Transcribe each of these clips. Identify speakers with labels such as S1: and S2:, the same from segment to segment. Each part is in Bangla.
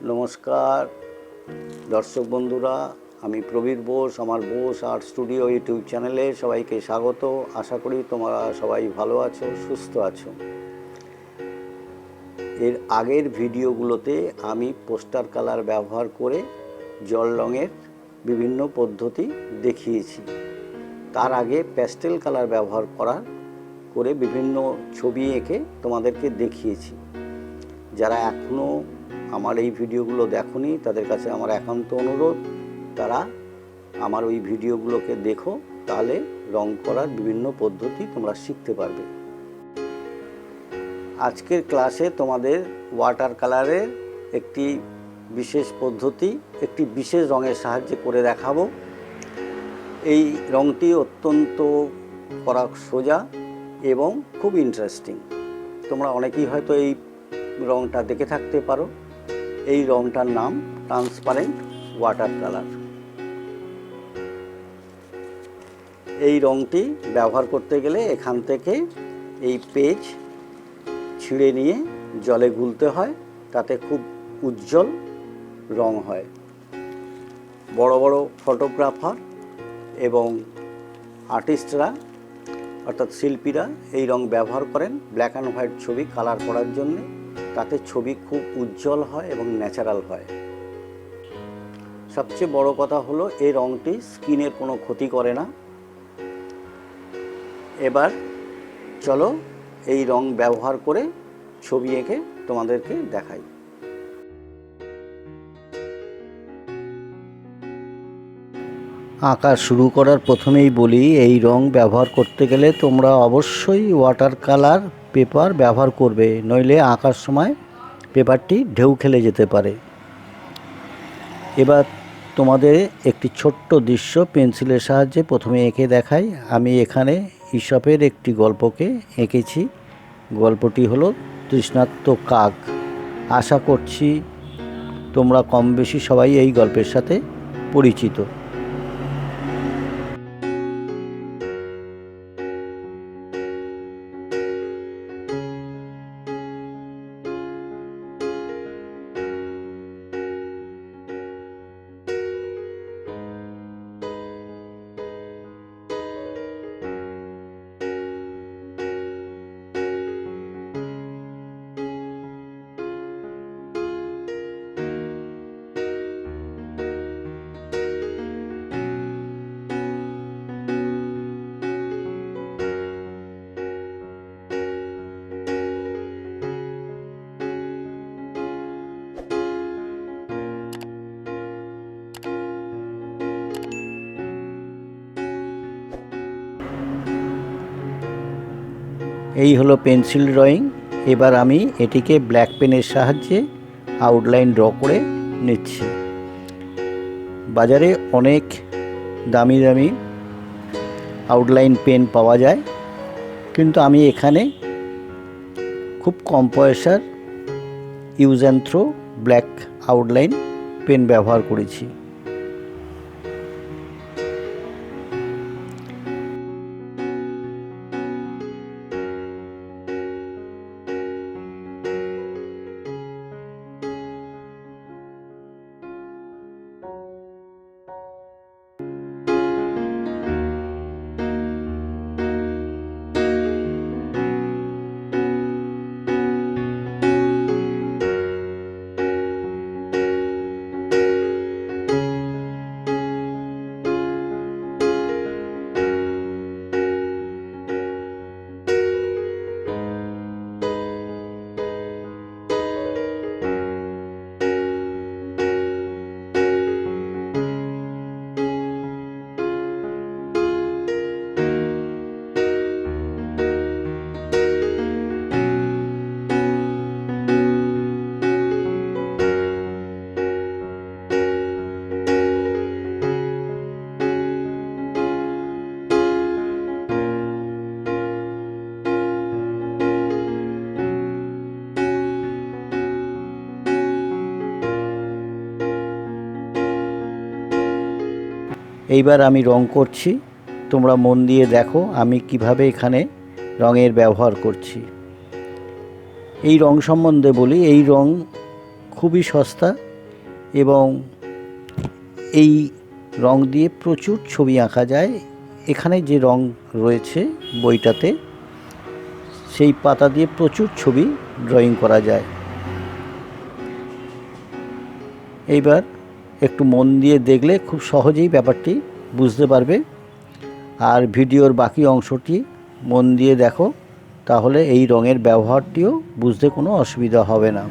S1: नमस्कार दर्शक बंधुरा आमी प्रबीर बोस आमार बोस आर्ट स्टूडियो यूट्यूब चैनेले सबाइके स्वागत। आशा करी तोमरा सबाई भालो आछो सुस्थ आछो। एर आगेर भिडियोगुलोते आमी पोस्टार कालार व्यवहार करे जल रंगेर विभिन्न पद्धति देखिएछि। तार आगे प्यास्टेल कालार व्यवहार करे विभिन्न छवि एঁকে तोमादेरके देखिएछि। যারা এখনো আমার এই ভিডিওগুলো দেখোনি তাদের কাছে আমার একান্ত অনুরোধ, তারা আমার ওই ভিডিওগুলোকে দেখো, তাহলে রং করার বিভিন্ন পদ্ধতি তোমরা শিখতে পারবে। আজকের ক্লাসে তোমাদের ওয়াটার কালারের একটি বিশেষ পদ্ধতি একটি বিশেষ রঙের সাহায্যে করে দেখাবো। এই রংটি অত্যন্ত করা সোজা এবং খুব ইন্টারেস্টিং। তোমরা অনেকেই হয়তো এই রংটা দেখে থাকতে পারো। এই রংটার নাম ট্রান্সপারেন্ট ওয়াটার কালার। এই রংটি ব্যবহার করতে গেলে এখান থেকে এই পেজ ছিঁড়ে নিয়ে জলে গুলতে হয়, তাতে খুব উজ্জ্বল রং হয়। বড় বড় ফটোগ্রাফার এবং আর্টিস্টরা অর্থাৎ শিল্পীরা এই রং ব্যবহার করেন ব্ল্যাক অ্যান্ড হোয়াইট ছবি কালার করার জন্য। তাতে ছবি খুব উজ্জ্বল হয় এবং ন্যাচারাল হয়। সবচেয়ে বড় কথা হলো এই রংটি স্কিনের কোনো ক্ষতি করে না। এবার চলো এই রং ব্যবহার করে ছবি এঁকে তোমাদেরকে দেখাই। আঁকা শুরু করার প্রথমেই বলি, এই রং ব্যবহার করতে গেলে তোমরা অবশ্যই ওয়াটার কালার পেপার ব্যবহার করবে, নইলে আঁকার সময় পেপারটি ঢেউ খেলে যেতে পারে। এবার তোমাদের একটি ছোট্ট দৃশ্য পেন্সিলের সাহায্যে প্রথমে এঁকে দেখাই। আমি এখানে ইশপের একটি গল্পকে এঁকেছি। গল্পটি হলো তৃষ্ণার্ত কাক। আশা করছি তোমরা কম বেশি সবাই এই গল্পের সাথে পরিচিত। এই হলো পেন্সিল ড্রয়িং। এবার আমি এটিকে ব্ল্যাক পেনের সাহায্যে আউটলাইন ড্র করে নিচ্ছি। বাজারে অনেক দামি দামি আউটলাইন পেন পাওয়া যায়, কিন্তু আমি এখানে খুব কম পয়সার use and throw black outline pen ব্যবহার করেছি। এইবার আমি রং করছি। তোমরা মন দিয়ে দেখো আমি কিভাবে এখানে রঙের ব্যবহার করছি। এই রং সম্বন্ধে বলি, এই রং খুবই সস্তা এবং এই রং দিয়ে প্রচুর ছবি আঁকা যায়। এখানে যে রং রয়েছে বইটাতে, সেই পাতা দিয়ে প্রচুর ছবি ড্রয়িং করা যায়। এইবার একটু মন দিয়ে দেখলে খুব সহজেই ব্যাপারটি বুঝতে পারবে। আর ভিডিওর বাকি অংশটি মন দিয়ে দেখো, তাহলে এই রঙের ব্যবহারটিও বুঝতে কোনো অসুবিধা হবে না।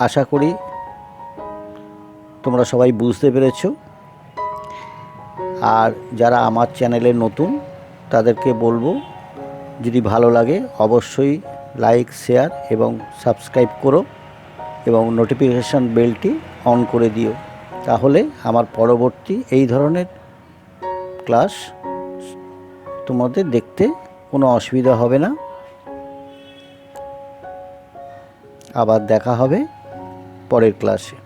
S1: আশা করি তোমরা সবাই বুঝতে পেরেছো। আর যারা আমার চ্যানেলে নতুন তাদেরকে বলবো, যদি ভালো লাগে অবশ্যই লাইক, শেয়ার এবং সাবস্ক্রাইব করো এবং নোটিফিকেশান বেলটি অন করে দিও। তাহলে আমার পরবর্তী এই ধরনের ক্লাস তোমাদের দেখতে কোনো অসুবিধা হবে না। আবার দেখা হবে পরের ক্লাসে।